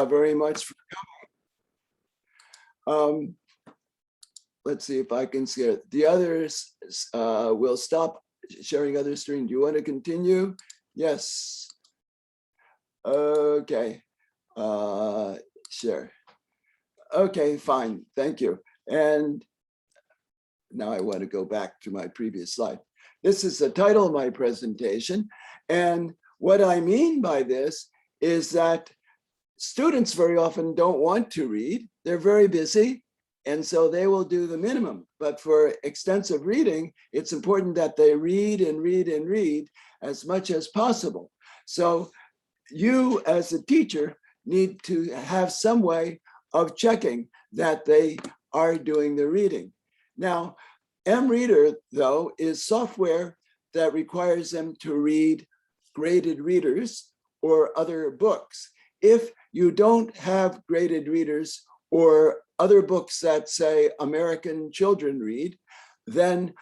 very much for coming. Let's see if I can see it. The others will stop sharing other screen. Do you want to continue? Yes. Okay. Share. Okay, fine. Thank you. And now I want to go back to my previous slide. This is the title of my presentation. And what I mean by this is that students very often don't want to read. They're very busy, and so they will do the minimum. But for extensive reading, it's important that they read and read and read as much as possible. So you as a teacher need to have some way of checking that they are doing the reading. Now, MReader, though, is software that requires them to read graded readers or other books. If you don't have graded readers or other books that say American children read, then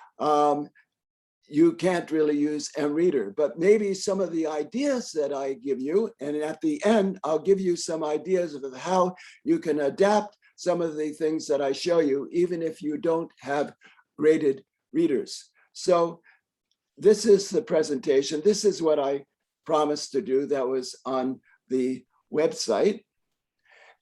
you can't really use MReader. But maybe some of the ideas that I give you, and at the end, I'll give you some ideas of how you can adapt some of the things that I show you, even if you don't have graded readers. So this is the presentation. This is what I promised to do that was on the website.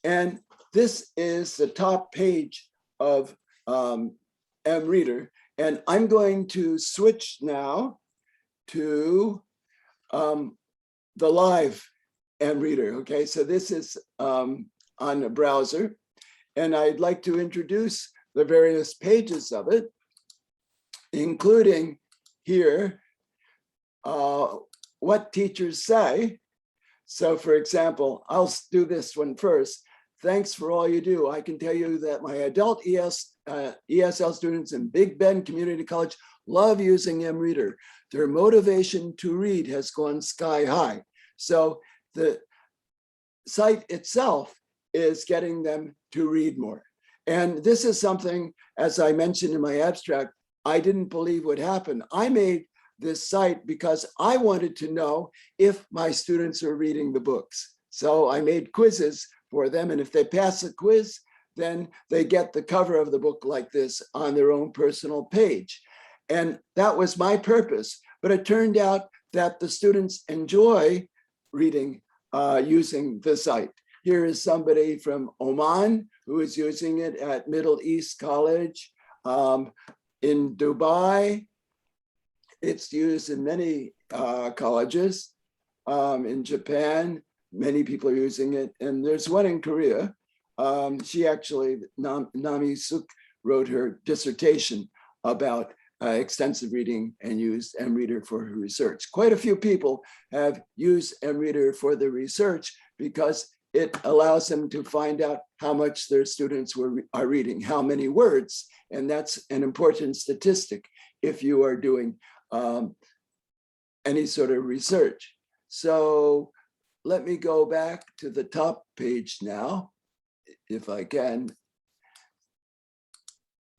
And this is the top page of MReader. And I'm going to switch now to the live MReader. Okay, so this is on a browser. And I'd like to introduce the various pages of it, including here, what teachers say. So for example, I'll do this one first. Thanks for all you do. I can tell you that my adult ESL students in Big Bend Community College love using MReader. Their motivation to read has gone sky high. So the site itself is getting them to read more. And this is something, as I mentioned in my abstract, I didn't believe would happen. I made this site because I wanted to know if my students are reading the books. So I made quizzes for them, and if they pass the quiz, then they get the cover of the book like this on their own personal page. And that was my purpose, but it turned out that the students enjoy reading using the site. Here is somebody from Oman who is using it at Middle East College. In Dubai, it's used in many colleges. In Japan, many people are using it. And there's one in Korea. She actually, Nami Suk, wrote her dissertation about extensive reading and used MReader for her research. Quite a few people have used MReader for the research because it allows them to find out how much their students are reading, how many words. And that's an important statistic if you are doing any sort of research. So let me go back to the top page now, if I can.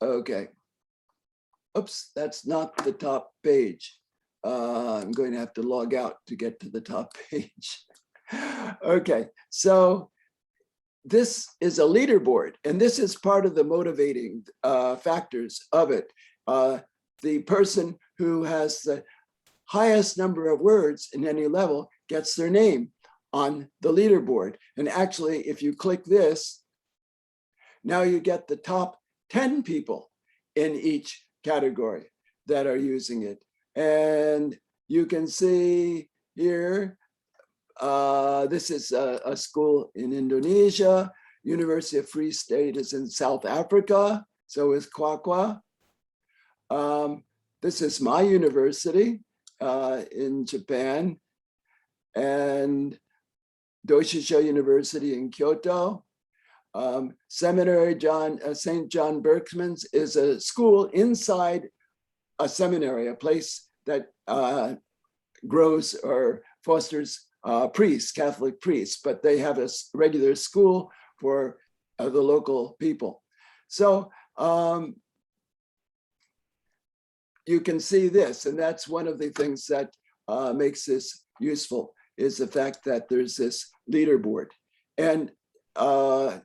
Okay. Oops, that's not the top page. I'm going to have to log out to get to the top page. Okay, so this is a leaderboard, and this is part of the motivating factors of it. The person who has the highest number of words in any level gets their name on the leaderboard. And actually, if you click this, now you get the top 10 people in each category that are using it. And you can see here, this is a school in Indonesia. University of Free State is in South Africa. So is Kwakwa. This is my university in Japan, and Doshisha University in Kyoto. Seminary St. John Berkman's is a school inside a seminary, a place that grows or fosters priests, Catholic priests, but they have a regular school for the local people. So you can see this, and that's one of the things that makes this useful, is the fact that there's this leaderboard. And in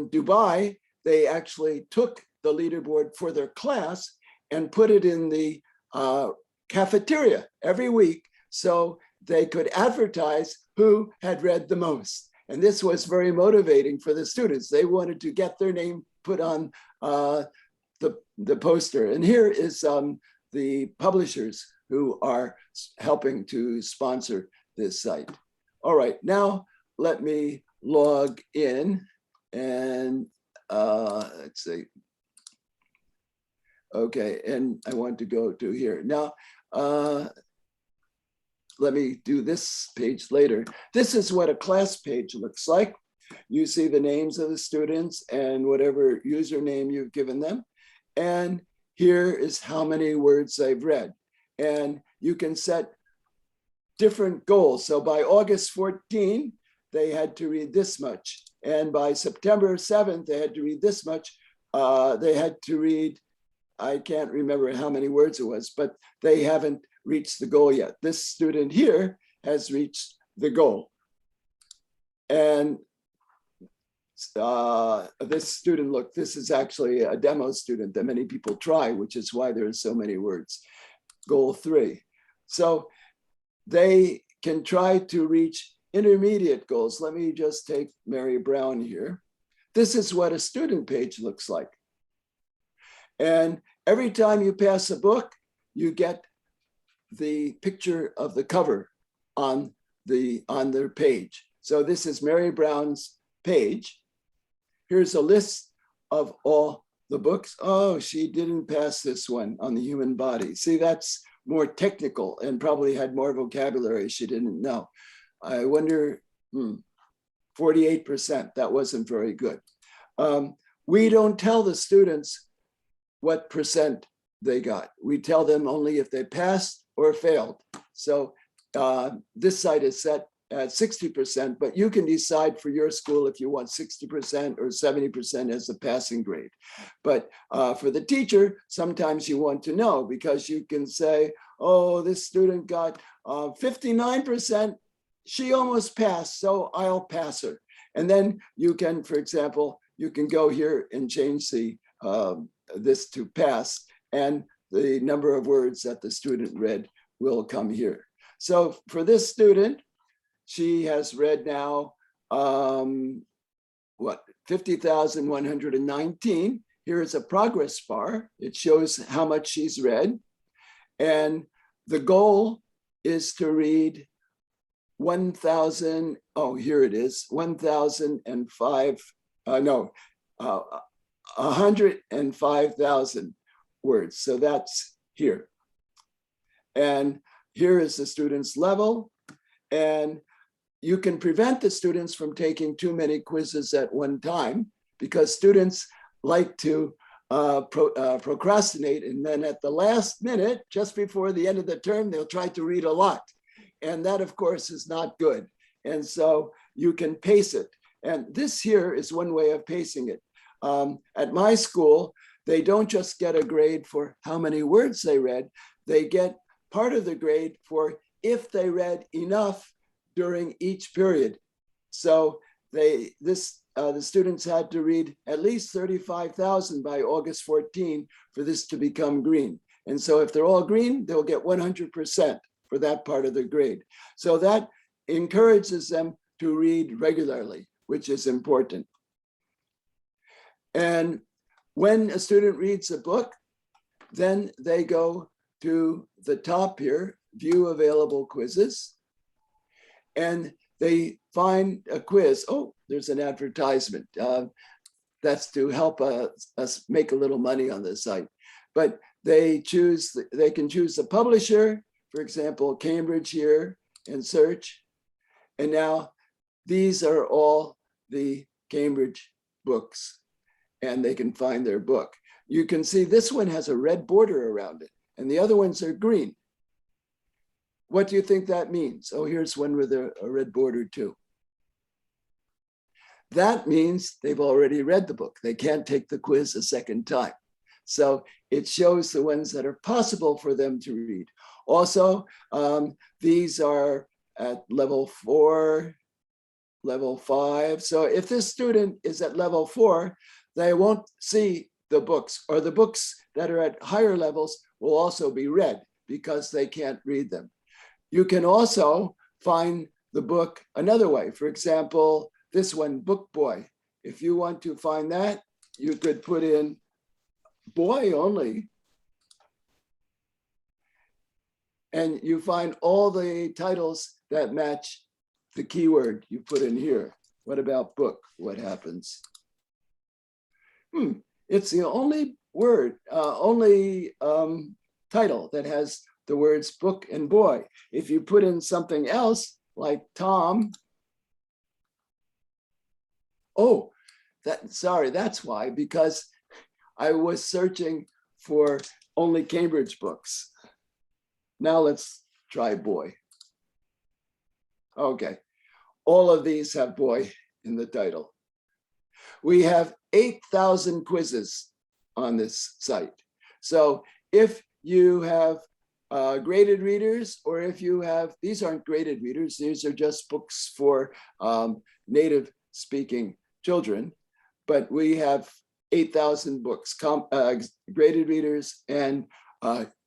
Dubai, they actually took the leaderboard for their class and put it in the cafeteria every week so they could advertise who had read the most. And this was very motivating for the students. They wanted to get their name put on the poster. And here is the publishers who are helping to sponsor this site. All right, now let me log in and let's see. Okay, and I want to go to here. Now, let me do this page later. This is what a class page looks like. You see the names of the students and whatever username you've given them. And here is how many words they've read. And you can set different goals. So by August 14, they had to read this much. And by September 7th, they had to read this much. They had to read, I can't remember how many words it was, but they haven't reached the goal yet. This student here has reached the goal. And this student, look, this is actually a demo student that many people try, which is why there are so many words. Goal 3. So they can try to reach intermediate goals. Let me just take Mary Brown here. This is what a student page looks like. And every time you pass a book, you get the picture of the cover on their page. So this is Mary Brown's page. Here's a list of all the books. Oh, she didn't pass this one on the human body. See, that's more technical and probably had more vocabulary she didn't know. I wonder, 48%, that wasn't very good. We don't tell the students what percent they got. We tell them only if they passed or failed. So this site is set at 60%, but you can decide for your school if you want 60% or 70% as a passing grade. But for the teacher, sometimes you want to know because you can say, oh, this student got 59%. She almost passed, so I'll pass her. And then you can, for example, you can go here and change the this to pass, and the number of words that the student read will come here. So for this student, she has read now, 50,119. Here is a progress bar. It shows how much she's read. And the goal is to read 1,000, oh, here it is, 105,000 words. So that's here. And here is the student's level. And you can prevent the students from taking too many quizzes at one time because students like to procrastinate. And then at the last minute, just before the end of the term, they'll try to read a lot. And that, of course, is not good. And so you can pace it. And this here is one way of pacing it. At my school, they don't just get a grade for how many words they read. They get part of the grade for if they read enough during each period. So the students had to read at least 35,000 by August 14 for this to become green. And so if they're all green, they'll get 100% for that part of the grade. So that encourages them to read regularly, which is important. And when a student reads a book, then they go to the top here, view available quizzes, and they find a quiz. Oh, there's an advertisement. That's to help us make a little money on the site. But they can choose the publisher, for example, Cambridge here, and search. And now these are all the Cambridge books, and they can find their book. You can see this one has a red border around it, and the other ones are green. What do you think that means? Oh, here's one with a red border too. That means they've already read the book. They can't take the quiz a second time. So it shows the ones that are possible for them to read. Also, these are at level 4, level 5. So if this student is at level 4, they won't see the books, or the books that are at higher levels will also be red because they can't read them. You can also find the book another way. For example, this one, Book Boy. If you want to find that, you could put in boy only, and you find all the titles that match the keyword you put in here. What about book? What happens? It's the only word, title that has the words book and boy. If you put in something else like Tom, oh, that's why, because I was searching for only Cambridge books. Now let's try boy. Okay, all of these have boy in the title. We have 8,000 quizzes on this site. So if you have graded readers, or if you have, these aren't graded readers, these are just books for native speaking children, but we have 8,000 books, graded readers, and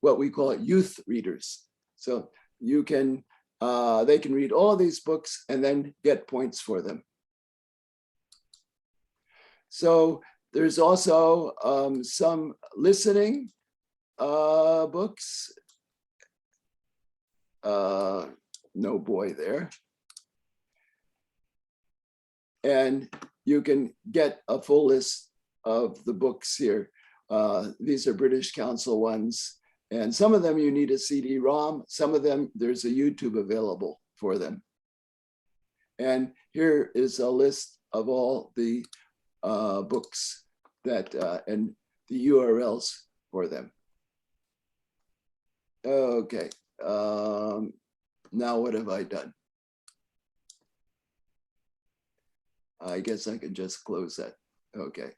what we call youth readers. So you can, they can read all these books and then get points for them. So there's also some listening books. No boy there. And you can get a full list of the books here. These are British Council ones, and some of them you need a CD-ROM. Some of them there's a YouTube available for them. And here is a list of all the books that and the URLs for them. Okay, now what have I done? I guess I can just close that. Okay,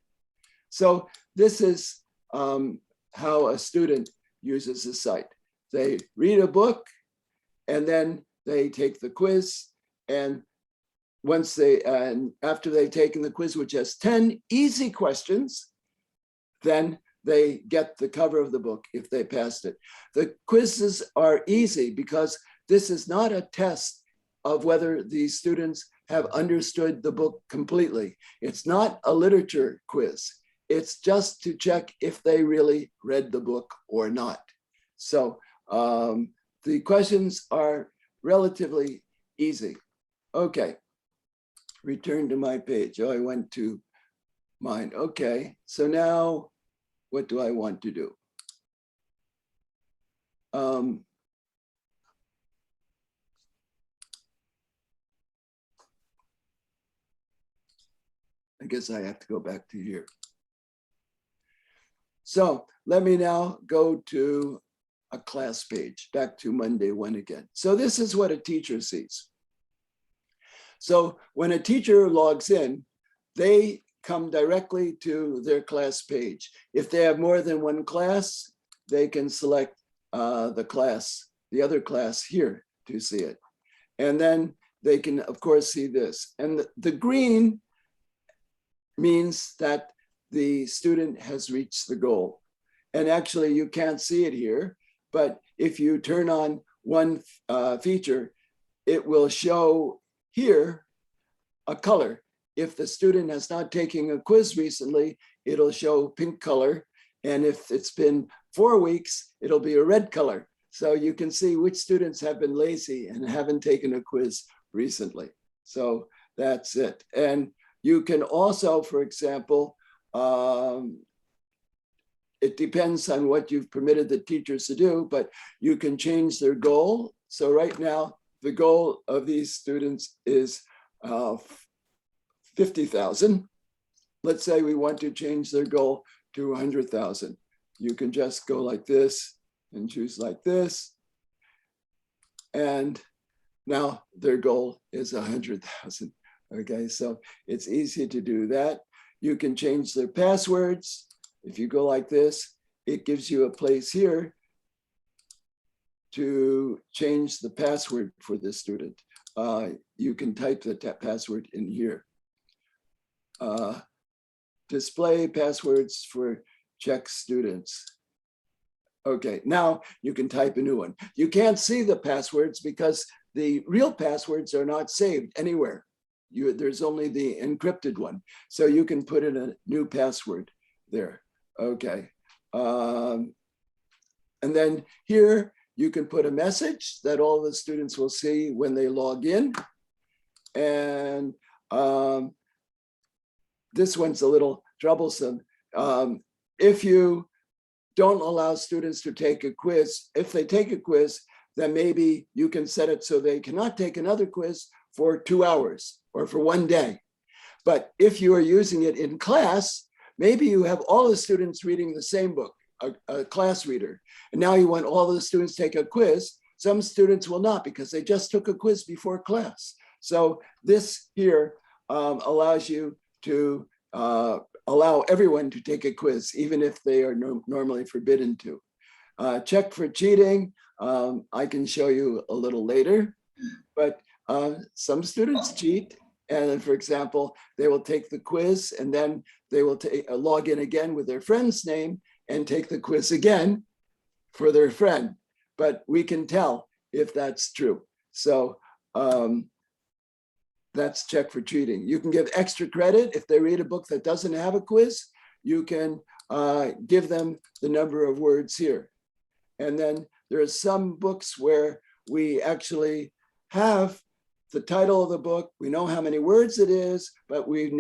so this is how a student uses the site. They read a book and then they take the quiz, and once they, and after they've taken the quiz, which has 10 easy questions, then they get the cover of the book if they passed it. The quizzes are easy because this is not a test of whether these students have understood the book completely. It's not a literature quiz. It's just to check if they really read the book or not. So the questions are relatively easy. Okay, return to my page. Oh, I went to mine. Okay, so now what do I want to do? I guess I have to go back to here. So let me now go to a class page, back to Monday 1 again. So this is what a teacher sees. So when a teacher logs in, they come directly to their class page. If they have more than one class, they can select the class, the other class here to see it. And then they can, of course, see this. And the green means that the student has reached the goal. And actually, you can't see it here, but if you turn on one feature, it will show here a color. If the student has not taken a quiz recently, it'll show pink color. And if it's been 4 weeks, it'll be a red color. So you can see which students have been lazy and haven't taken a quiz recently. So that's it. And you can also, for example, it depends on what you've permitted the teachers to do, but you can change their goal. So right now, the goal of these students is 50,000. Let's say we want to change their goal to 100,000. You can just go like this and choose like this. And now their goal is 100,000. Okay, so it's easy to do that. You can change their passwords. If you go like this, it gives you a place here to change the password for the student. you can type the password in here. Display passwords for Czech students. Okay, now you can type a new one. You can't see the passwords because the real passwords are not saved anywhere. There's only the encrypted one. So you can put in a new password there. Okay. And then here you can put a message that all the students will see when they log in. And this one's a little troublesome. If you don't allow students to take a quiz, if they take a quiz, then maybe you can set it so they cannot take another quiz for 2 hours or for 1 day. But if you are using it in class, maybe you have all the students reading the same book, a class reader, and now you want all the students to take a quiz. Some students will not because they just took a quiz before class. So this here allows you to allow everyone to take a quiz, even if they are normally forbidden to. Check for cheating. I can show you a little later, but some students cheat. And for example, they will take the quiz and then they will log in again with their friend's name and take the quiz again for their friend. But we can tell if that's true. So that's check for cheating. You can give extra credit if they read a book that doesn't have a quiz. You can give them the number of words here. And then there are some books where we actually have the title of the book. We know how many words it is, but we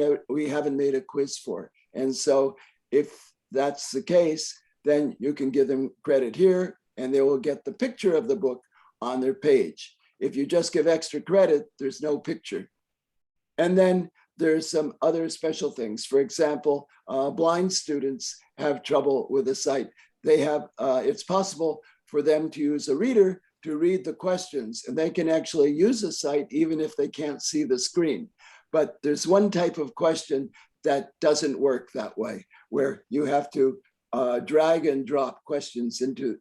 haven't made a quiz for it. And so if that's the case, then you can give them credit here and they will get the picture of the book on their page. If you just give extra credit, there's no picture. And then there's some other special things. For example, blind students have trouble with the site. They have, it's possible for them to use a reader to read the questions, and they can actually use the site even if they can't see the screen. But there's one type of question that doesn't work that way, where you have to drag and drop questions into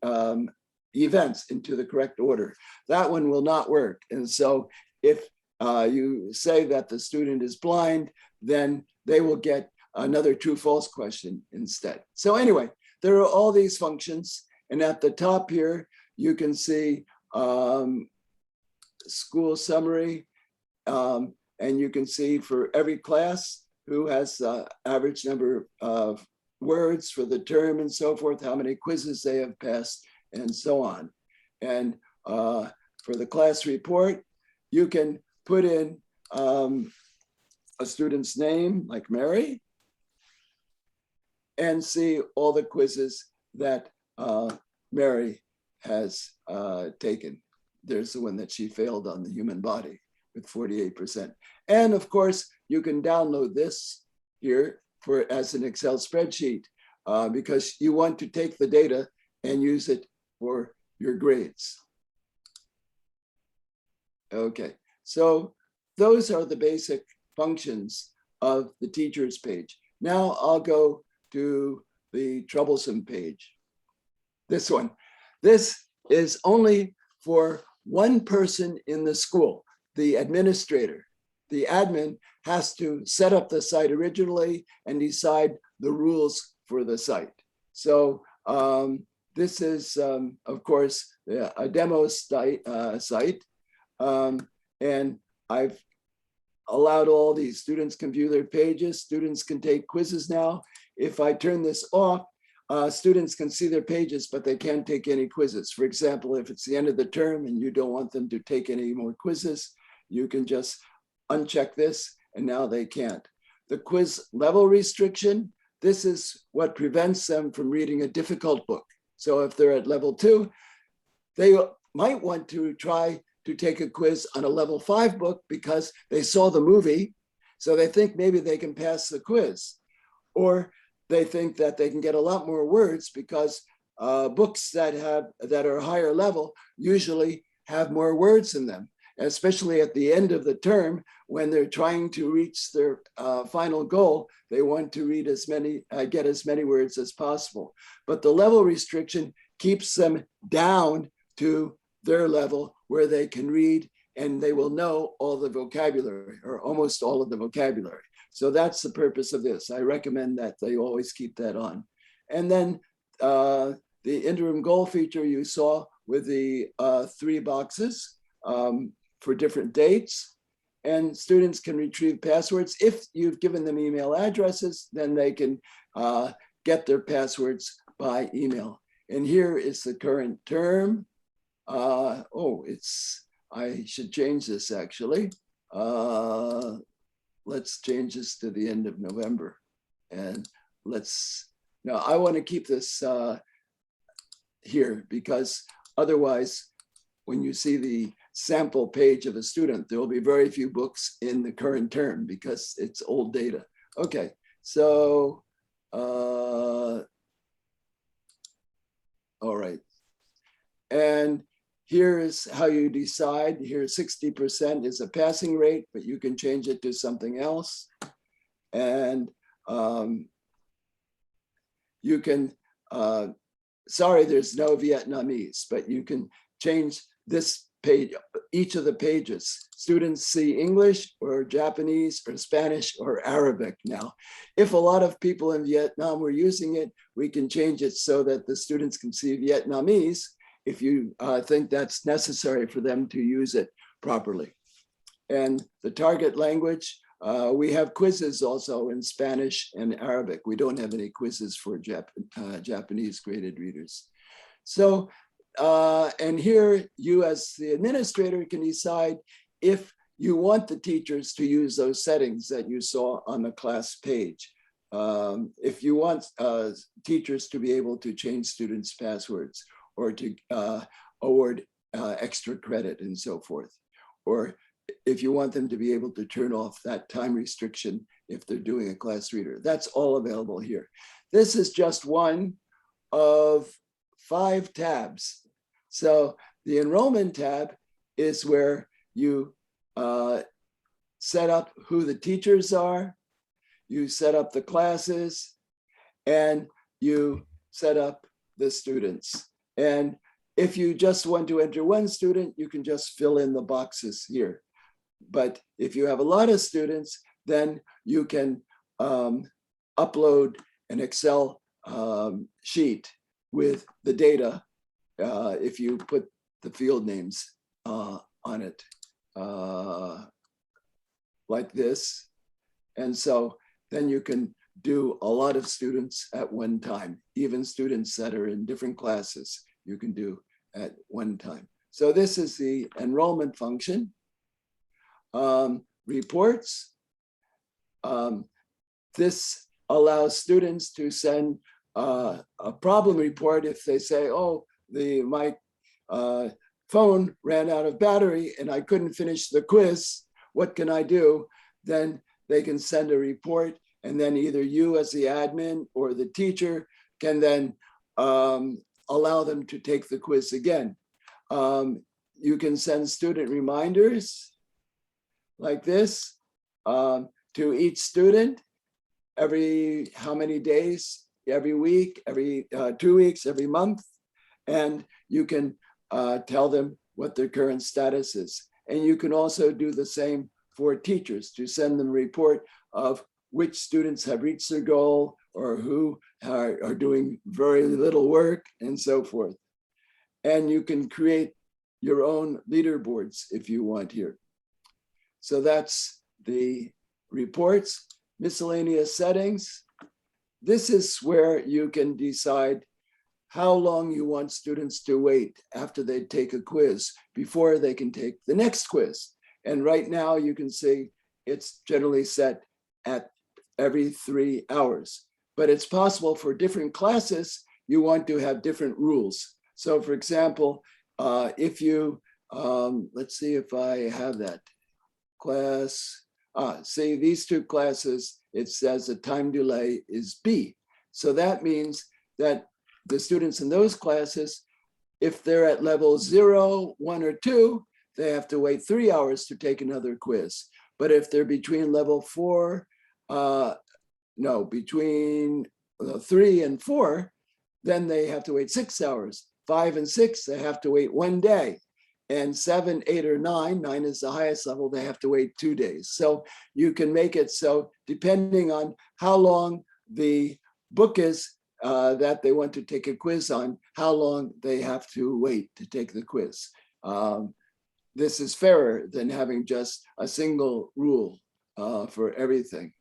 events into the correct order. That one will not work. And so if you say that the student is blind, then they will get another true-false question instead. So anyway, there are all these functions. And at the top here, you can see school summary. And you can see for every class who has the average number of words for the term and so forth, how many quizzes they have passed, and so on. And for the class report, you can put in a student's name, like Mary, and see all the quizzes that Mary has taken. There's the one that she failed on, the human body, with 48%. And of course, you can download this here as an Excel spreadsheet because you want to take the data and use it for your grades. Okay, so those are the basic functions of the teacher's page. Now I'll go to the troublesome page. This one. This is only for one person in the school, the administrator. The admin has to set up the site originally and decide the rules for the site. So this is, of course, a demo site. And I've allowed all these students can view their pages. Students can take quizzes now. If I turn this off, students can see their pages, but they can't take any quizzes. For example, if it's the end of the term and you don't want them to take any more quizzes, you can just uncheck this and now they can't. The quiz level restriction, this is what prevents them from reading a difficult book. So if they're at level 2, they might want to try to take a quiz on a level 5 book because they saw the movie, so they think maybe they can pass the quiz. Or they think that they can get a lot more words because books that are higher level usually have more words in them, especially at the end of the term when they're trying to reach their final goal. They want to read get as many words as possible. But the level restriction keeps them down to their level where they can read and they will know all the vocabulary or almost all of the vocabulary. So that's the purpose of this. I recommend that they always keep that on. And then the interim goal feature you saw with the 3 boxes for different dates. And students can retrieve passwords. If you've given them email addresses, then they can get their passwords by email. And here is the current term. I should change this actually. Let's change this to the end of November. And now I want to keep this here because otherwise, when you see the sample page of a student, there will be very few books in the current term because it's old data. Okay, so, all right. And here is how you decide. Here, 60% is a passing rate, but you can change it to something else. And you can, sorry, there's no Vietnamese, but you can change this page, each of the pages. Students see English or Japanese or Spanish or Arabic now. If a lot of people in Vietnam were using it, we can change it so that the students can see Vietnamese if you think that's necessary for them to use it properly. And the target language, we have quizzes also in Spanish and Arabic. We don't have any quizzes for Japanese graded readers. So, and here you as the administrator can decide if you want the teachers to use those settings that you saw on the class page. If you want teachers to be able to change students' passwords or to award extra credit and so forth, or if you want them to be able to turn off that time restriction if they're doing a class reader. That's all available here. This is just one of 5 tabs. So the Enrollment tab is where you set up who the teachers are, you set up the classes, and you set up the students. And if you just want to enter one student, you can just fill in the boxes here. But if you have a lot of students, then you can upload an Excel sheet with the data if you put the field names on it like this. And so then you can do a lot of students at one time, even students that are in different classes, you can do at one time. So this is the enrollment function. Reports. This allows students to send a problem report if they say, oh, my phone ran out of battery and I couldn't finish the quiz. What can I do? Then they can send a report, and then either you as the admin or the teacher can then allow them to take the quiz again. You can send student reminders like this to each student every how many days, every week, every 2 weeks, every month. And you can tell them what their current status is. And you can also do the same for teachers to send them a report of which students have reached their goal or who are doing very little work and so forth. And you can create your own leaderboards if you want here. So that's the reports, miscellaneous settings. This is where you can decide how long you want students to wait after they take a quiz before they can take the next quiz. And right now you can see it's generally set at every 3 hours, but it's possible for different classes, you want to have different rules. So for example, if you, let's see if I have that class, see these 2 classes, it says the time delay is B. So that means that the students in those classes, if they're at level 0, 1, or 2, they have to wait 3 hours to take another quiz. But if they're between level 4, between 3 and 4, then they have to wait 6 hours. 5 and 6, they have to wait 1 day. and 7, 8, or 9, 9 is the highest level, they have to wait 2 days. So you can make it so depending on how long the book is that they want to take a quiz on, how long they have to wait to take the quiz. This is fairer than having just a single rule for everything.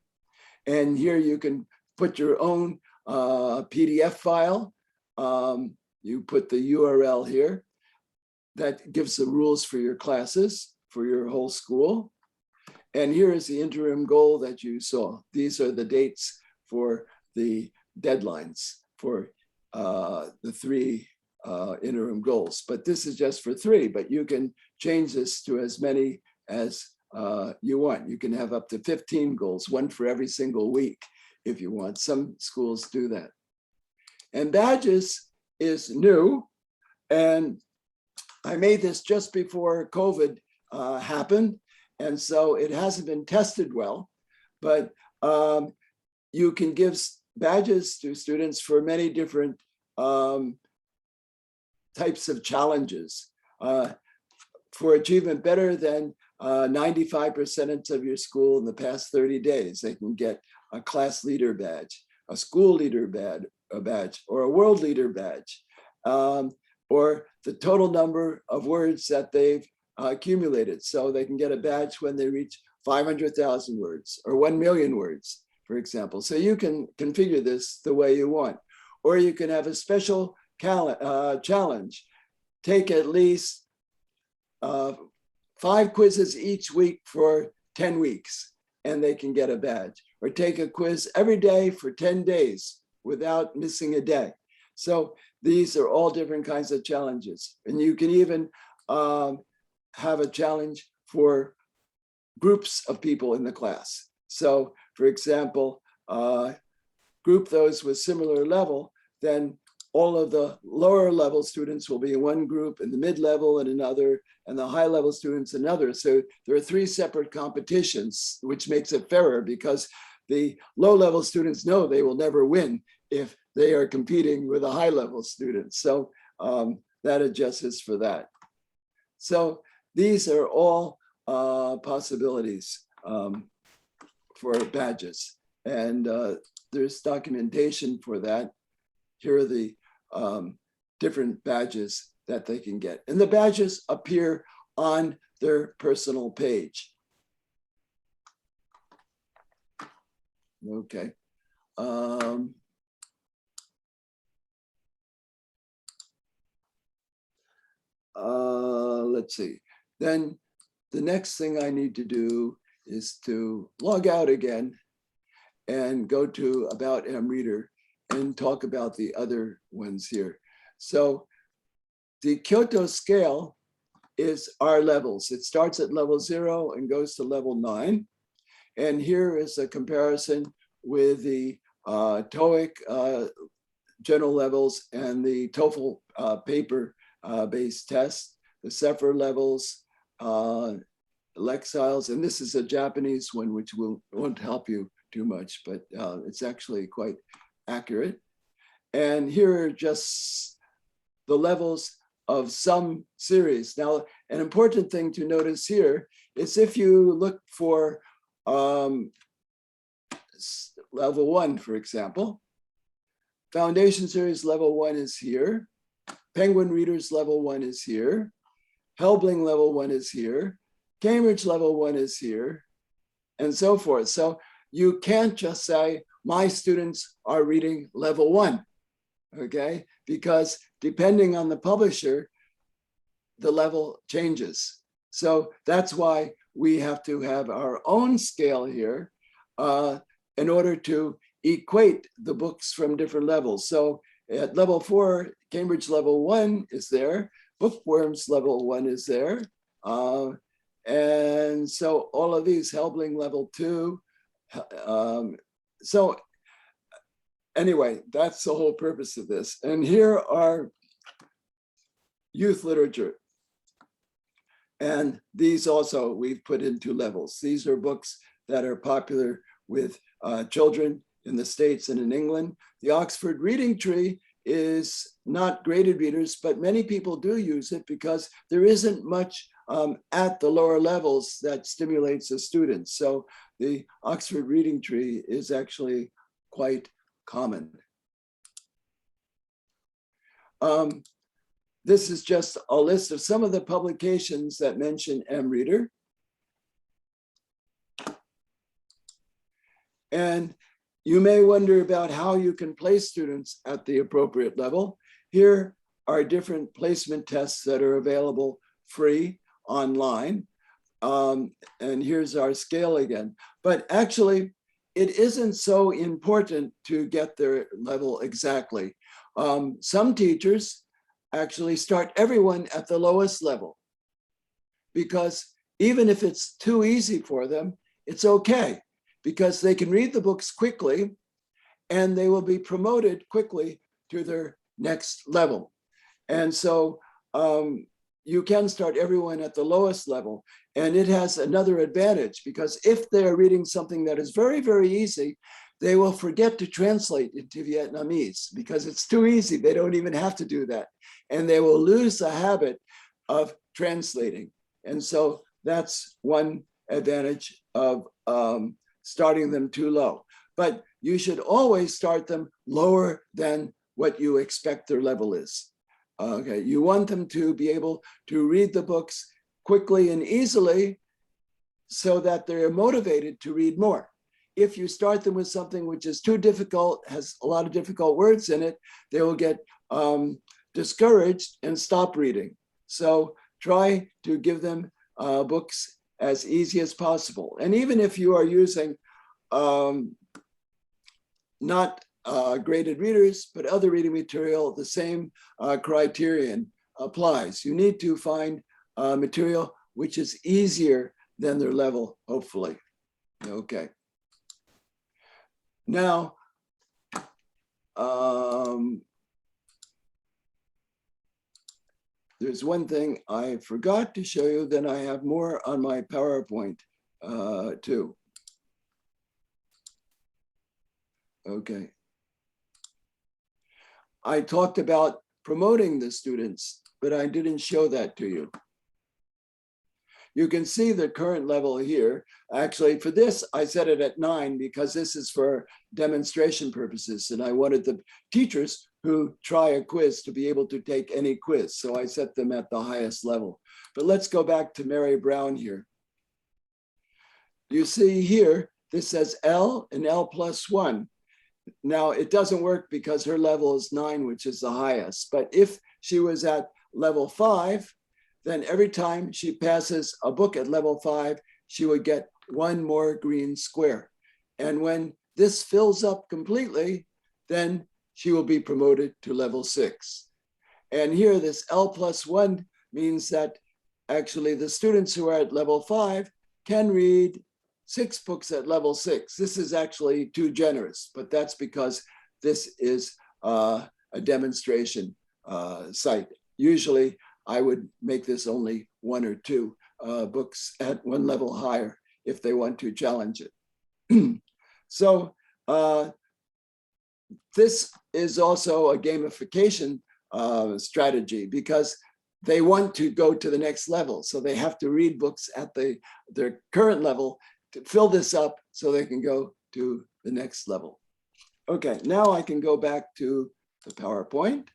And here you can put your own PDF file. You put the URL here. That gives the rules for your classes, for your whole school. And here is the interim goal that you saw. These are the dates for the deadlines for the 3 interim goals. But this is just for 3, but you can change this to as many as you want. You can have up to 15 goals, 1 for every single week if you want. Some schools do that. And badges is new. And I made this just before COVID happened. And so it hasn't been tested well, but you can give badges to students for many different types of challenges. For achievement better than 95% of your school in the past 30 days, they can get a class leader badge, a school leader badge, or a world leader badge, or the total number of words that they've accumulated. So they can get a badge when they reach 500,000 words or 1 million words, for example. So you can configure this the way you want. Or you can have a special challenge. Take at least 5 quizzes each week for 10 weeks, and they can get a badge. Or take a quiz every day for 10 days without missing a day. So these are all different kinds of challenges. And you can even have a challenge for groups of people in the class. So for example, group those with similar level, then all of the lower level students will be in one group, and the mid-level in another, and the high-level students another. So there are 3 separate competitions, which makes it fairer because the low-level students know they will never win if they are competing with the high-level students. So that adjusts for that. So these are all possibilities for badges. And there's documentation for that. Here are the different badges that they can get. And the badges appear on their personal page. Okay. Let's see. Then the next thing I need to do is to log out again and go to About MReader and talk about the other ones here. So the Kyoto scale is our levels. It starts at level 0 and goes to level 9. And here is a comparison with the TOEIC general levels and the TOEFL paper-based test, the CEFR levels, Lexiles, and this is a Japanese one, which won't help you too much, but it's actually quite accurate. And here are just the levels of some series. Now, an important thing to notice here is if you look for level 1, for example, Foundation series level 1 is here, Penguin Readers level 1 is here, Helbling level 1 is here, Cambridge level 1 is here, and so forth. So you can't just say, my students are reading level 1, okay? Because depending on the publisher, the level changes. So that's why we have to have our own scale here in order to equate the books from different levels. So at level 4, Cambridge level 1 is there, Bookworms level 1 is there. And so all of these, Helbling level 2. So anyway, that's the whole purpose of this. And here are youth literature. And these also we've put into levels. These are books that are popular with children in the States and in England. The Oxford Reading Tree is not graded readers, but many people do use it because there isn't much at the lower levels that stimulates the students. So the Oxford Reading Tree is actually quite common. This is just a list of some of the publications that mention MReader. And you may wonder about how you can place students at the appropriate level. Here are different placement tests that are available free online. And here's our scale again. But actually, it isn't so important to get their level exactly. Some teachers actually start everyone at the lowest level, because even if it's too easy for them, it's okay, because they can read the books quickly and they will be promoted quickly to their next level. And so you can start everyone at the lowest level. And it has another advantage, because if they're reading something that is very, very easy, they will forget to translate into Vietnamese because it's too easy. They don't even have to do that. And they will lose the habit of translating. And so that's one advantage of starting them too low. But you should always start them lower than what you expect their level is. Okay, you want them to be able to read the books quickly and easily so that they're motivated to read more. If you start them with something which is too difficult, has a lot of difficult words in it, they will get discouraged and stop reading. So try to give them books as easy as possible. And even if you are using not graded readers, but other reading material, the same criterion applies. You need to find material which is easier than their level, hopefully. Okay. Now, there's one thing I forgot to show you, then I have more on my PowerPoint too. Okay. I talked about promoting the students, but I didn't show that to you. You can see the current level here. Actually, for this, I set it at 9 because this is for demonstration purposes. And I wanted the teachers who try a quiz to be able to take any quiz. So I set them at the highest level. But let's go back to Mary Brown here. You see here, this says L and L plus 1. Now, it doesn't work because her level is 9, which is the highest. But if she was at level 5, then every time she passes a book at level 5, she would get 1 more green square. And when this fills up completely, then she will be promoted to level 6. And here, this L plus 1 means that actually the students who are at level 5 can read 6 books at level 6. This is actually too generous, but that's because this is a demonstration site. Usually, I would make this only 1 or 2 books at 1 level higher if they want to challenge it. So this is also a gamification strategy because they want to go to the next level. So they have to read books at their current level to fill this up so they can go to the next level. Okay, now I can go back to the PowerPoint.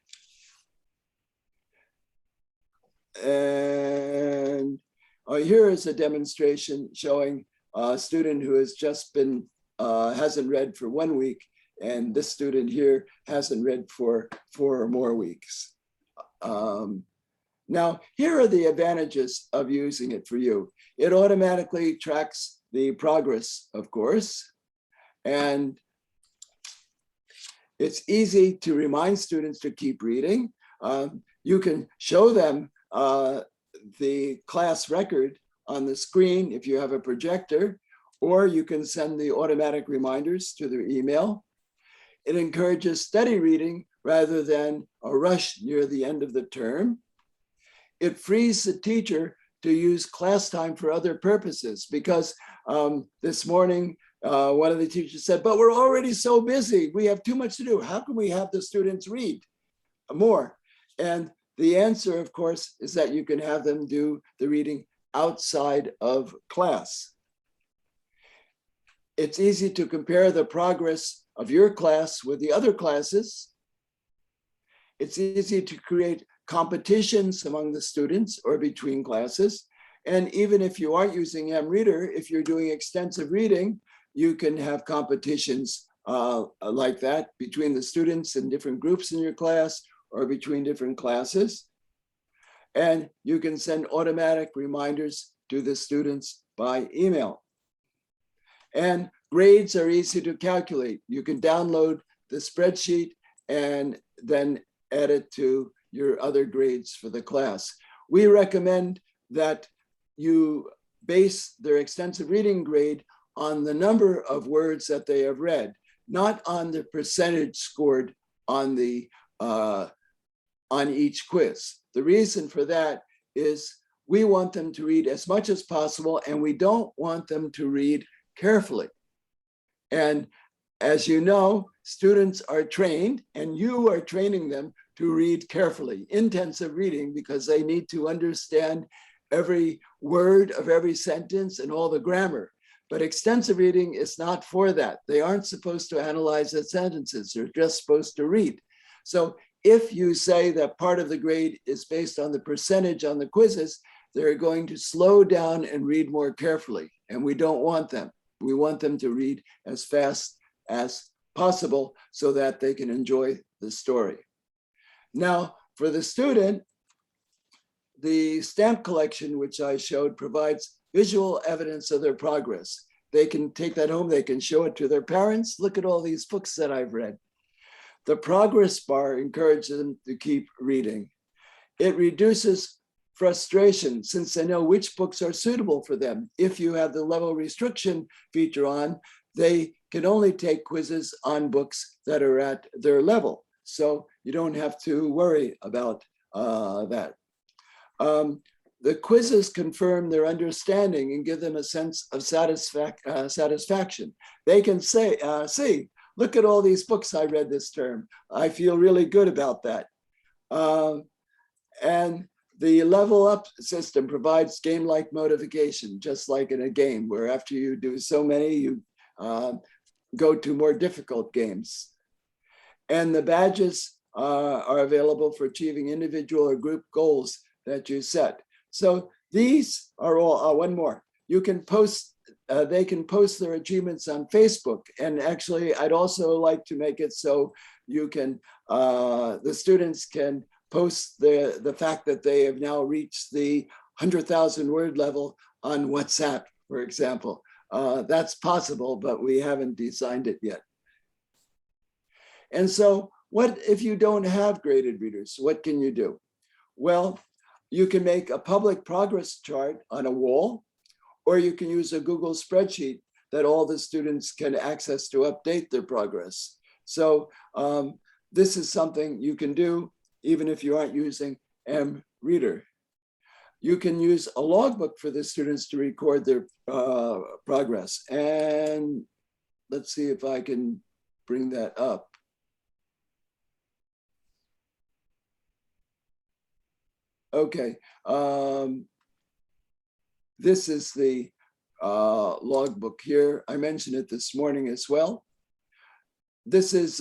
And here is a demonstration showing a student who has just been, hasn't read for 1 week, and this student here hasn't read for 4 or more weeks. Now, here are the advantages of using it for you. It automatically tracks the progress, of course, and it's easy to remind students to keep reading. You can show them the class record on the screen if you have a projector, or you can send the automatic reminders to their email. It encourages steady reading rather than a rush near the end of the term. It frees the teacher to use class time for other purposes, because this morning, one of the teachers said, but we're already so busy. We have too much to do. How can we have the students read? more. And the answer, of course, is that you can have them do the reading outside of class. It's easy to compare the progress of your class with the other classes. It's easy to create competitions among the students or between classes. And even if you aren't using MReader, if you're doing extensive reading, you can have competitions like that between the students in different groups in your class or between different classes. And you can send automatic reminders to the students by email. And grades are easy to calculate. You can download the spreadsheet and then add it to your other grades for the class. We recommend that you base their extensive reading grade on the number of words that they have read, not on the percentage scored on the on each quiz. The reason for that is we want them to read as much as possible, and we don't want them to read carefully. And as you know, students are trained, and you are training them to read carefully, intensive reading, because they need to understand every word of every sentence and all the grammar. But extensive reading is not for that. They aren't supposed to analyze the sentences. They're just supposed to read. So if you say that part of the grade is based on the percentage on the quizzes, they're going to slow down and read more carefully. And we don't want them. We want them to read as fast as possible so that they can enjoy the story. Now, for the student, the stamp collection, which I showed, provides visual evidence of their progress. They can take that home, they can show it to their parents. Look at all these books that I've read. The progress bar encourages them to keep reading. It reduces frustration since they know which books are suitable for them. If you have the level restriction feature on, they can only take quizzes on books that are at their level. So you don't have to worry about that. The quizzes confirm their understanding and give them a sense of satisfaction. They can say, see, look at all these books I read this term. I feel really good about that. And the level up system provides game-like motivation, just like in a game where after you do so many, you go to more difficult games. And the badges are available for achieving individual or group goals that you set. So these are all, one more. You can post, they can post their achievements on Facebook. And actually, I'd also like to make it so you can, the students can post the fact that they have now reached the 100,000 word level on WhatsApp, for example. That's possible, but we haven't designed it yet. And so what if you don't have graded readers? What can you do? Well, you can make a public progress chart on a wall, or you can use a Google spreadsheet that all the students can access to update their progress. So this is something you can do even if you aren't using MReader. You can use a logbook for the students to record their progress. And let's see if I can bring that up. Okay, this is the logbook here. I mentioned it this morning as well. This is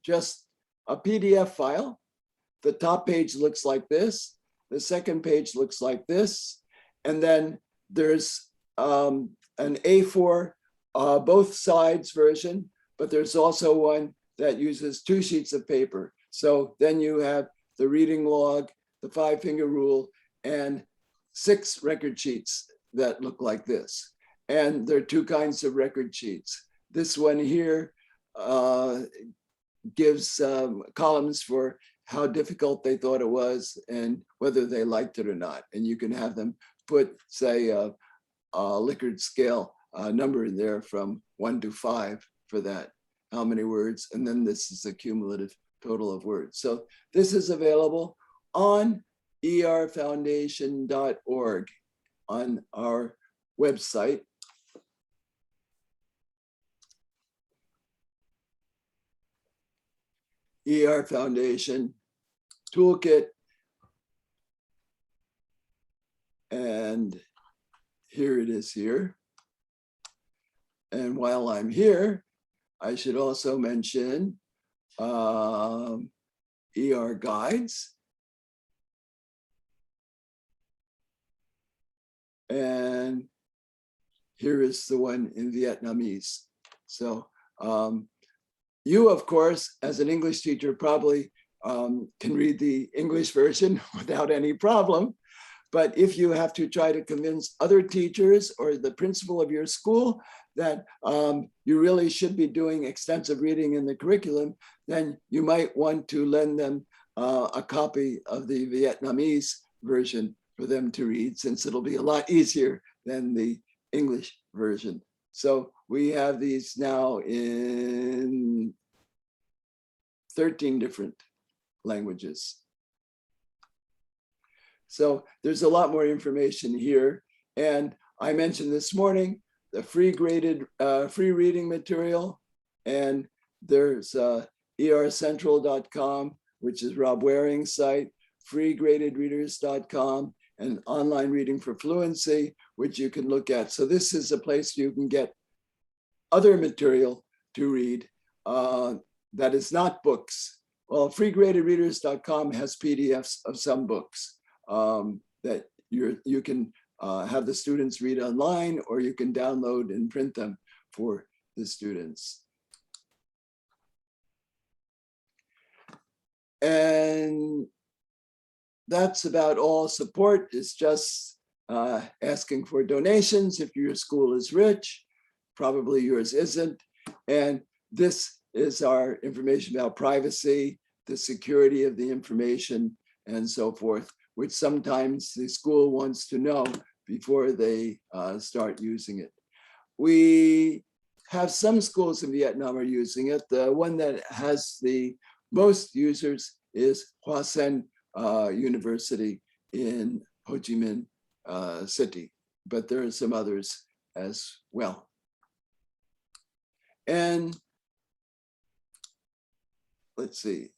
just a PDF file. The top page looks like this. The second page looks like this. And then there's an A4 both sides version, but there's also one that uses 2 sheets of paper. So then you have the reading log, the 5-finger rule, and 6 record sheets that look like this. And there are 2 kinds of record sheets. This one here gives columns for how difficult they thought it was and whether they liked it or not. And you can have them put, say, a Likert scale number in there from 1 to 5 for that, how many words, and then this is the cumulative total of words. So this is available on erfoundation.org on our website. ER Foundation Toolkit. And here it is here. And while I'm here, I should also mention ER guides. And here is the one in Vietnamese. So you, of course, as an English teacher, probably can read the English version without any problem. But if you have to try to convince other teachers or the principal of your school that you really should be doing extensive reading in the curriculum, then you might want to lend them a copy of the Vietnamese version for them to read, since it'll be a lot easier than the English version. So we have these now in 13 different languages. So there's a lot more information here. And I mentioned this morning, the free graded, free reading material. And there's ercentral.com, which is Robb Waring's site, freegradedreaders.com, and online reading for fluency, which you can look at. So this is a place you can get other material to read that is not books. Well, freegradedreaders.com has PDFs of some books that you can have the students read online, or you can download and print them for the students. And that's about all. Support is just asking for donations if your school is rich. Probably yours isn't. And this is our information about privacy, the security of the information, and so forth, which sometimes the school wants to know before they start using it. We have some schools in Vietnam are using it. The one that has the most users is Hoa Sen University in Ho Chi Minh City, but there are some others as well. And let's see.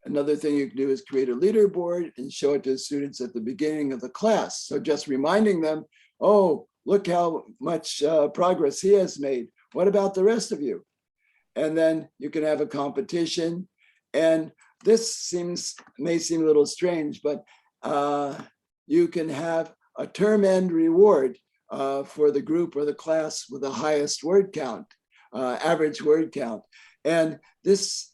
Another thing you can do is create a leaderboard and show it to the students at the beginning of the class. So just reminding them, oh, look how much progress he has made. What about the rest of you? And then you can have a competition. And this may seem a little strange, but you can have a term end reward for the group or the class with the highest word count, average word count. And this,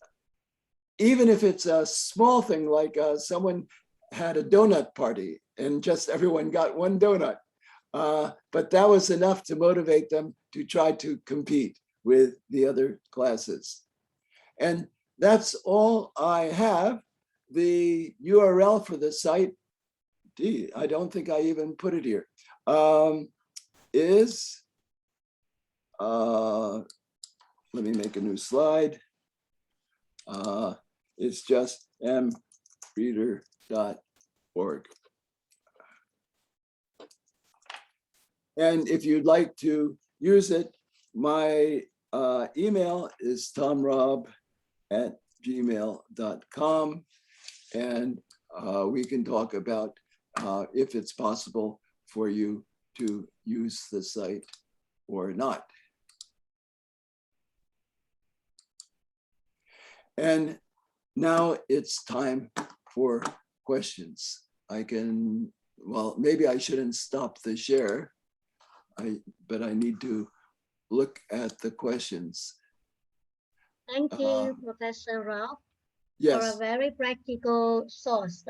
even if it's a small thing, like someone had a donut party and just everyone got one donut, but that was enough to motivate them to try to compete with the other classes. And that's all I have. The URL for the site, I don't think I even put it here, is, let me make a new slide. It's just MReader.org. And if you'd like to use it, my email is tomrobb@gmail.com. And we can talk about if it's possible for you to use the site or not. And now it's time for questions. I can, well, maybe I shouldn't stop the share, but I need to look at the questions. Thank you, Professor Robb, yes, for a very practical source,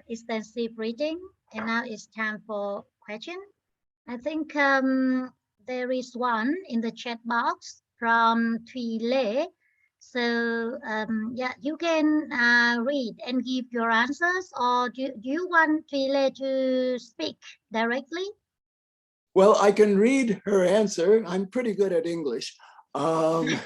extensive reading. And now it's time for question. I think there is one in the chat box from Thuy Lê. So yeah, you can read and give your answers, or do you want Thuy Lê to speak directly? Well, I can read her answer. I'm pretty good at English. I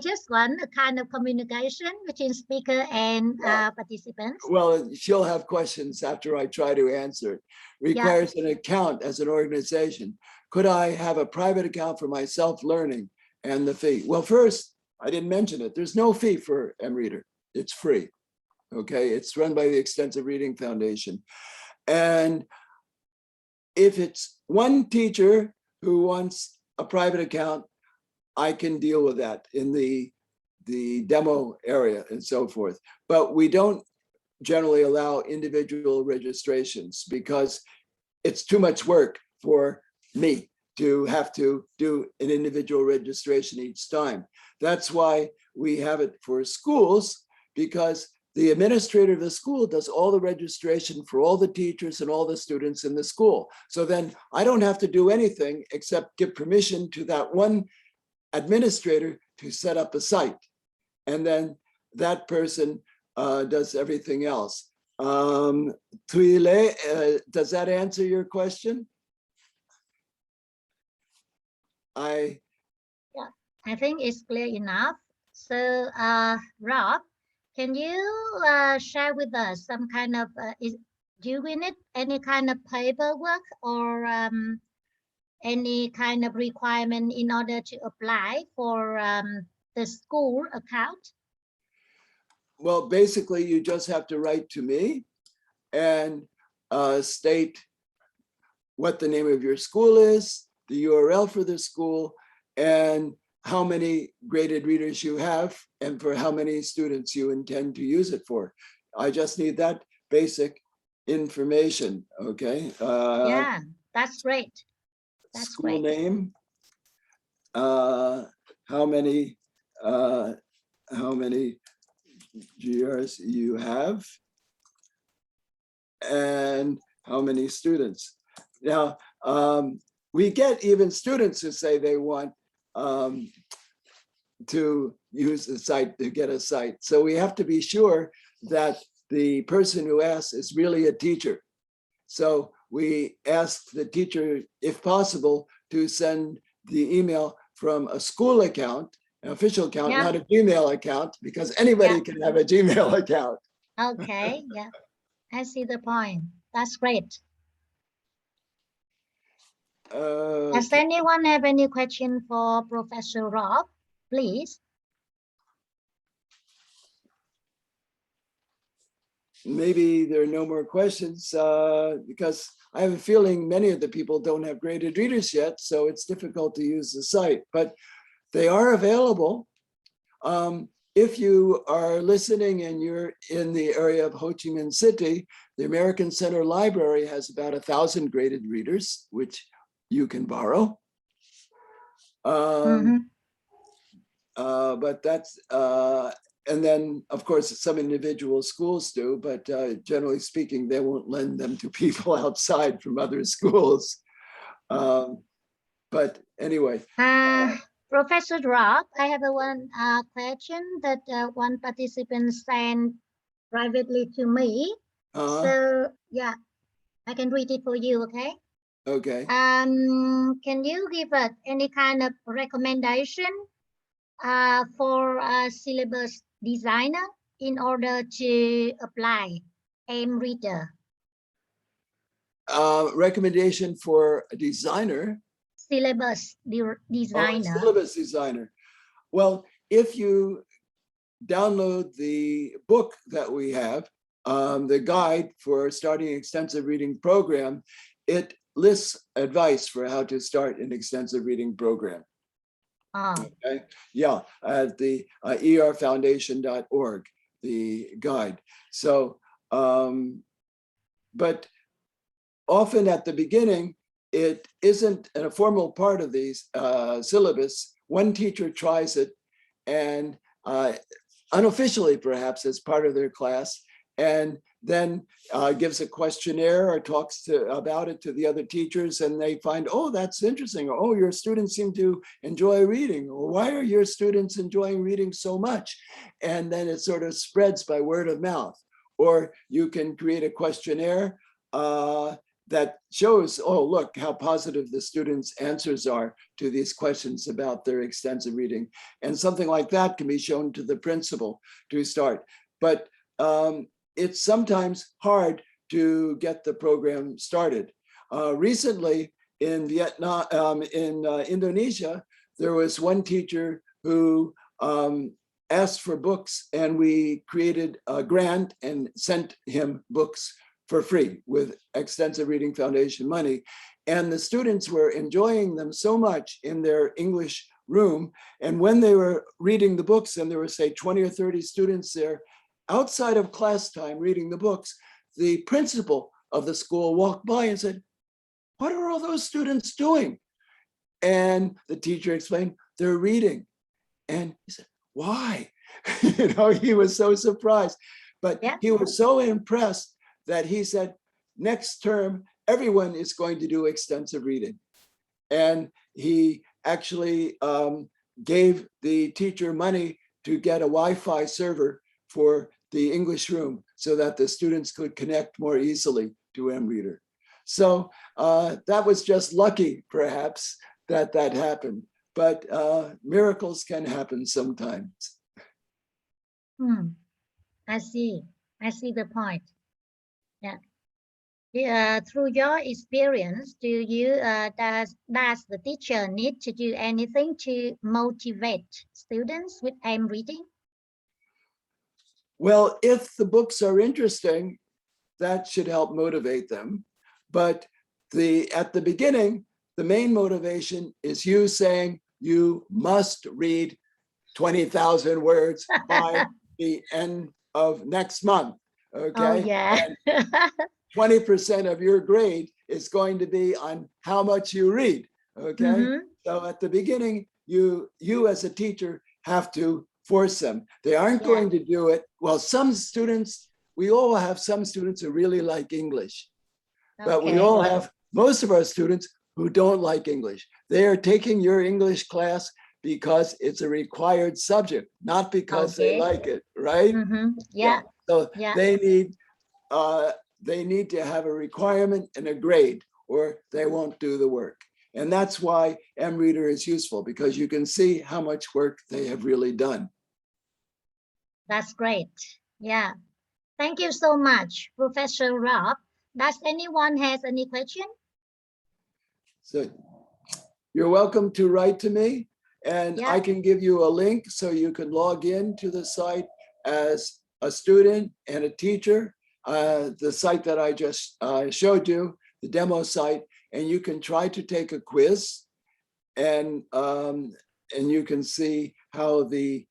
just want a kind of communication between speaker and participants. Well, she'll have questions after I try to answer. Requires an account as an organization. Could I have a private account for my self-learning and the fee? Well, first, I didn't mention it. There's no fee for MReader. It's free. Okay, it's run by the Extensive Reading Foundation. And if it's one teacher who wants a private account, I can deal with that in the demo area and so forth. But we don't generally allow individual registrations because it's too much work for me to have to do an individual registration each time. That's why we have it for schools, because the administrator of the school does all the registration for all the teachers and all the students in the school. So then I don't have to do anything except give permission to that one administrator to set up a site. And then that person does everything else. Tuile, does that answer your question? I think it's clear enough. So, Rob, can you share with us some kind of, do we need any kind of paperwork or any kind of requirement in order to apply for the school account? Well, basically, you just have to write to me and state what the name of your school is, the URL for the school, and how many graded readers you have, and for how many students you intend to use it for. I just need that basic information, okay? Yeah, that's great. That's school great. Name, how many GRs you have, and how many students. Now, we get even students who say they want to use the site to get a site. So we have to be sure that the person who asks is really a teacher. So we ask the teacher, if possible, to send the email from a school account, an official account, not a Gmail account, because anybody can have a Gmail account. Okay, yeah, I see the point. That's great. Does anyone have any question for Professor Robb, please? Maybe there are no more questions because I have a feeling many of the people don't have graded readers yet, so it's difficult to use the site, but they are available. If you are listening and you're in the area of Ho Chi Minh City, the American Center Library has about 1,000 graded readers, which you can borrow. But that's, and then of course, some individual schools do, but generally speaking, they won't lend them to people outside from other schools. But anyway. Professor Robb, I have one question that one participant sent privately to me. So yeah, I can read it for you, okay? Okay. Can you give us any kind of recommendation for a syllabus designer in order to apply MReader? Recommendation for a designer? Syllabus designer. Syllabus designer. Well, if you download the book that we have, the guide for starting an extensive reading program, it lists advice for how to start an extensive reading program. Okay. Yeah, at the erfoundation.org, the guide. So, but often at the beginning, it isn't a formal part of the syllabus. One teacher tries it and unofficially perhaps as part of their class, and then gives a questionnaire or talks about it to the other teachers, and they find, oh, that's interesting. Or, oh, your students seem to enjoy reading. Or why are your students enjoying reading so much? And then it sort of spreads by word of mouth. Or you can create a questionnaire that shows, oh, look how positive the students' answers are to these questions about their extensive reading. And something like that can be shown to the principal to start. But it's sometimes hard to get the program started. Recently in Vietnam, in Indonesia, there was one teacher who asked for books, and we created a grant and sent him books for free with Extensive Reading Foundation money. And the students were enjoying them so much in their English room. And when they were reading the books, and there were, say, 20 or 30 students there, outside of class time reading the books, the principal of the school walked by and said, "What are all those students doing?" And the teacher explained, "They're reading." And he said, "Why?" He was so surprised, but he was so impressed that he said, "Next term, everyone is going to do extensive reading." And he actually gave the teacher money to get a Wi-Fi server for the English room so that the students could connect more easily to MReader. So that was just lucky, perhaps, that happened. But miracles can happen sometimes. I see the point. Yeah. Through your experience, does the teacher need to do anything to motivate students with aim reading? Well, if the books are interesting, that should help motivate them. But at the beginning, the main motivation is you saying you must read 20,000 words by the end of next month. Okay. Oh, yeah. 20% of your grade is going to be on how much you read. Okay. So at the beginning, you as a teacher have to force them. They aren't going to do it. Well, some students, we all have some students who really like English, but we all have most of our students who don't like English. They are taking your English class because it's a required subject, not because they like it, right? So they need to have a requirement and a grade, or they won't do the work. And that's why MReader is useful, because you can see how much work they have really done. That's great. Yeah. Thank you so much, Professor Robb. Does anyone has any question? So you're welcome to write to me, and I can give you a link so you can log in to the site as a student and a teacher. The site that I just showed you, the demo site, and you can try to take a quiz, and you can see how the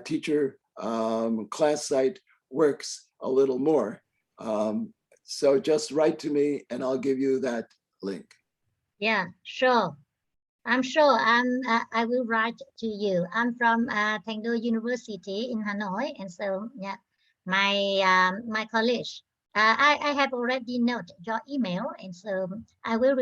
teacher class site works a little more. So just write to me and I'll give you that link. Yeah, sure. I'm sure I will write to you. I'm from Thanh Đô University in Hanoi, and so my college. I have already noted your email, and so I will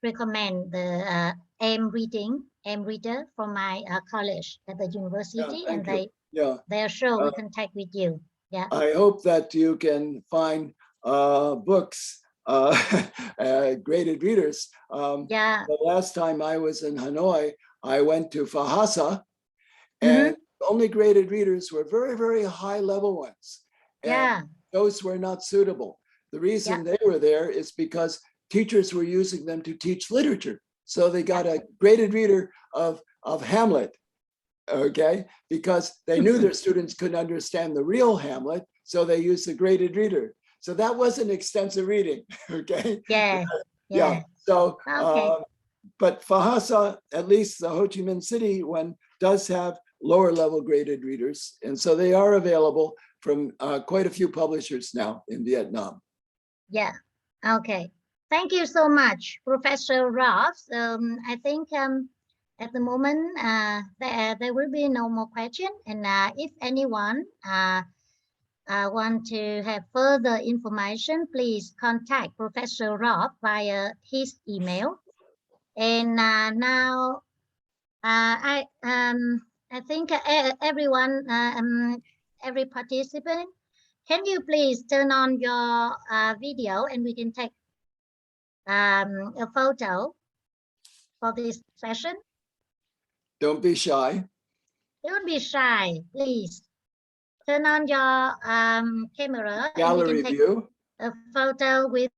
recommend the MReader from my college at the university, and they are sure will contact with you. Yeah. I hope that you can find books, graded readers. The last time I was in Hanoi, I went to Phahasa, and only graded readers were very, very high level ones. And those were not suitable. The reason they were there is because teachers were using them to teach literature. So they got a graded reader of Hamlet, okay, because they knew their students couldn't understand the real Hamlet, so they used the graded reader. So that wasn't extensive reading, okay? So, but Phahasa, at least the Ho Chi Minh City one, does have lower level graded readers, and so they are available from quite a few publishers now in Vietnam. Yeah. Okay. Thank you so much, Professor Robb. I think at the moment there will be no more question, and if anyone want to have further information, please contact Professor Robb via his email. And now I think everyone, every participant, can you please turn on your video and we can take a photo for this session? Don't be shy. Don't be shy, please. Turn on your camera Gallery and we can take view. a photo with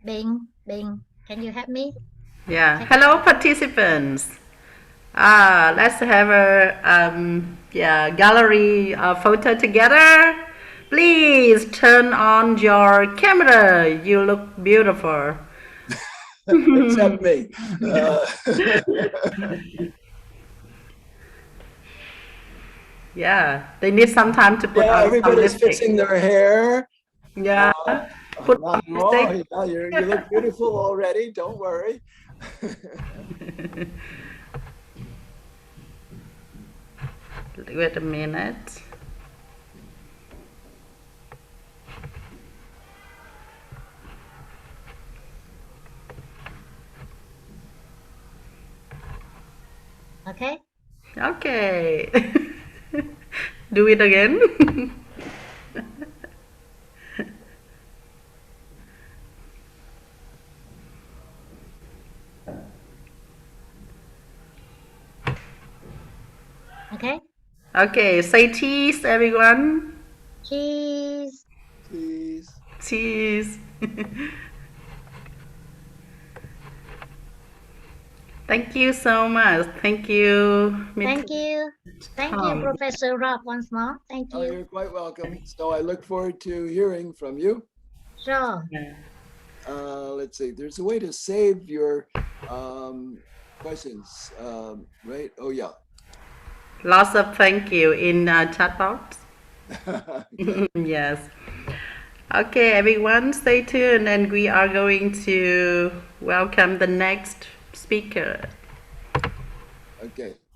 Bing, Bing, can you help me? Yeah. Check. Hello, participants. Let's have a gallery photo together. Please turn on your camera. You look beautiful. Except me. Yeah, they need some time to put Yeah, on some everybody's lipstick. fixing their hair. Yeah, Uh, put on Nothing wrong. lipstick. Yeah, you look beautiful already. Don't worry. Wait a minute. Okay. Okay. Do it again. Okay. Okay, say cheese, everyone. Cheese. Please. Cheese. Thank you so much. Thank you, Thank you. Thank you, Tom. Professor Rob, once more. Thank Oh, you. you're quite welcome. So I look forward to hearing from you. Sure. Let's see. There's a way to save your questions, right? Oh, yeah. Lots of thank you in chat box. Okay. Yes. Okay, everyone, stay tuned, and we are going to welcome the next speaker. Okay.